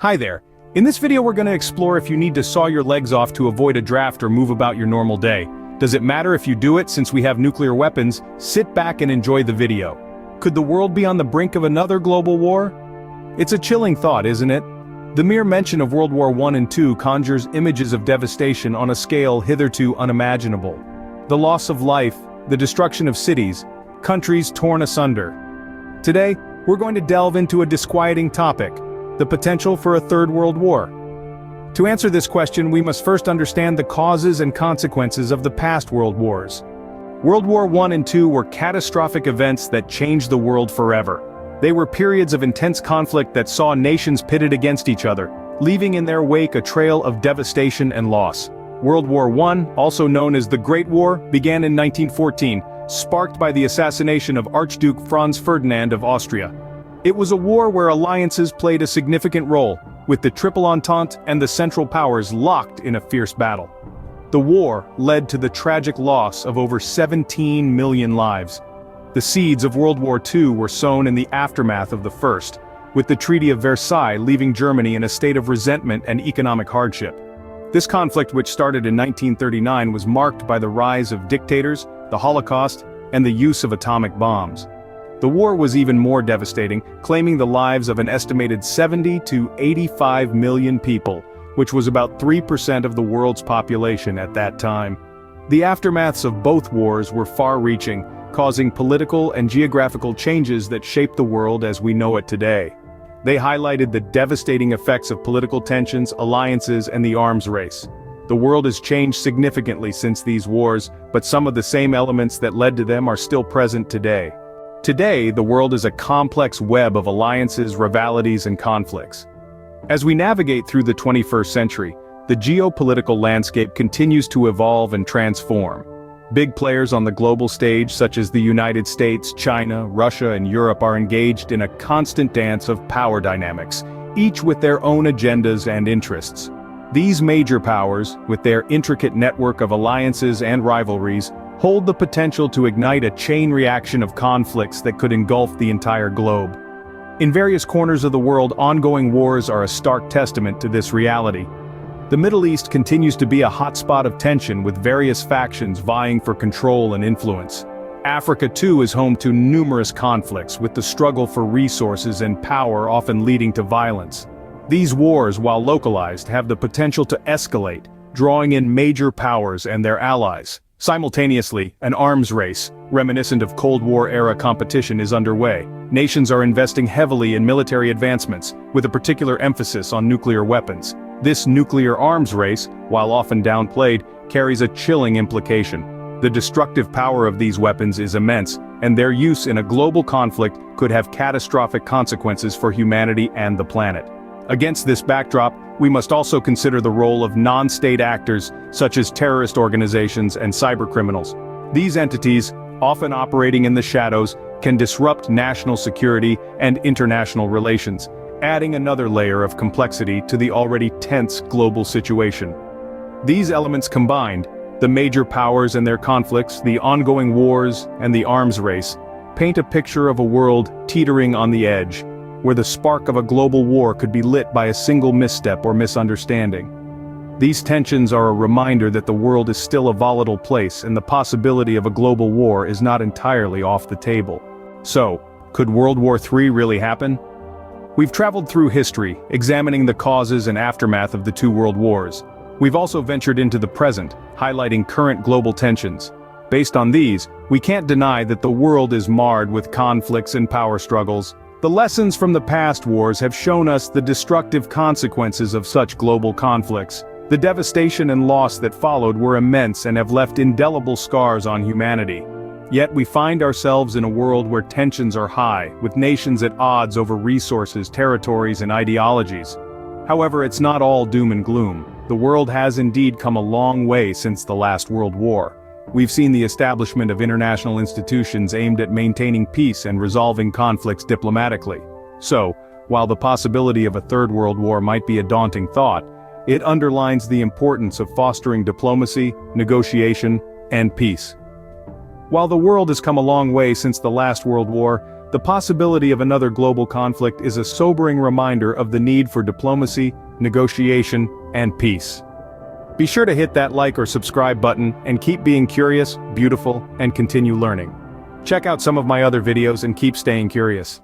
Hi there. In this video we're going to explore if you need to saw your legs off to avoid a draft or move about your normal day. Does it matter if you do it since we have nuclear weapons? Sit back and enjoy the video. Could the world be on the brink of another global war? It's a chilling thought, isn't it? The mere mention of World War I and II conjures images of devastation on a scale hitherto unimaginable. The loss of life, the destruction of cities, countries torn asunder. Today, we're going to delve into a disquieting topic: the potential for a third world war. To answer this question, we must first understand the causes and consequences of the past world wars. World War I and II were catastrophic events that changed the world forever. They were periods of intense conflict that saw nations pitted against each other, leaving in their wake a trail of devastation and loss. World War I, also known as the Great War, began in 1914, sparked by the assassination of Archduke Franz Ferdinand of Austria. It was a war where alliances played a significant role, with the Triple Entente and the Central Powers locked in a fierce battle. The war led to the tragic loss of over 17 million lives. The seeds of World War II were sown in the aftermath of the First, with the Treaty of Versailles leaving Germany in a state of resentment and economic hardship. This conflict, which started in 1939, was marked by the rise of dictators, the Holocaust, and the use of atomic bombs. The war was even more devastating, claiming the lives of an estimated 70 to 85 million people, which was about 3% of the world's population at that time. The aftermaths of both wars were far-reaching, causing political and geographical changes that shaped the world as we know it today. They highlighted the devastating effects of political tensions, alliances, and the arms race. The world has changed significantly since these wars, but some of the same elements that led to them are still present today. Today, the world is a complex web of alliances, rivalities, and conflicts. As we navigate through the 21st century, the geopolitical landscape continues to evolve and transform. Big players on the global stage such as the United States, China, Russia, and Europe are engaged in a constant dance of power dynamics, each with their own agendas and interests. These major powers, with their intricate network of alliances and rivalries, hold the potential to ignite a chain reaction of conflicts that could engulf the entire globe. In various corners of the world, ongoing wars are a stark testament to this reality. The Middle East continues to be a hotspot of tension, with various factions vying for control and influence. Africa too is home to numerous conflicts, with the struggle for resources and power often leading to violence. These wars, while localized, have the potential to escalate, drawing in major powers and their allies. Simultaneously, an arms race, reminiscent of Cold War-era competition, is underway. Nations are investing heavily in military advancements, with a particular emphasis on nuclear weapons. This nuclear arms race, while often downplayed, carries a chilling implication. The destructive power of these weapons is immense, and their use in a global conflict could have catastrophic consequences for humanity and the planet. Against this backdrop, we must also consider the role of non-state actors, such as terrorist organizations and cybercriminals. These entities, often operating in the shadows, can disrupt national security and international relations, adding another layer of complexity to the already tense global situation. These elements combined, the major powers and their conflicts, the ongoing wars, and the arms race, paint a picture of a world teetering on the edge, where the spark of a global war could be lit by a single misstep or misunderstanding. These tensions are a reminder that the world is still a volatile place, and the possibility of a global war is not entirely off the table. So, could World War III really happen? We've traveled through history, examining the causes and aftermath of the two world wars. We've also ventured into the present, highlighting current global tensions. Based on these, we can't deny that the world is marred with conflicts and power struggles. The lessons from the past wars have shown us the destructive consequences of such global conflicts. The devastation and loss that followed were immense and have left indelible scars on humanity. Yet we find ourselves in a world where tensions are high, with nations at odds over resources, territories, and ideologies. However, it's not all doom and gloom. The world has indeed come a long way since the last World War. We've seen the establishment of international institutions aimed at maintaining peace and resolving conflicts diplomatically. So, while the possibility of a third world war might be a daunting thought, it underlines the importance of fostering diplomacy, negotiation, and peace. While the world has come a long way since the last World War, The possibility of another global conflict is a sobering reminder of the need for diplomacy, negotiation, and peace. Be sure to hit that like or subscribe button and keep being curious, beautiful, and continue learning. Check out some of my other videos and keep staying curious.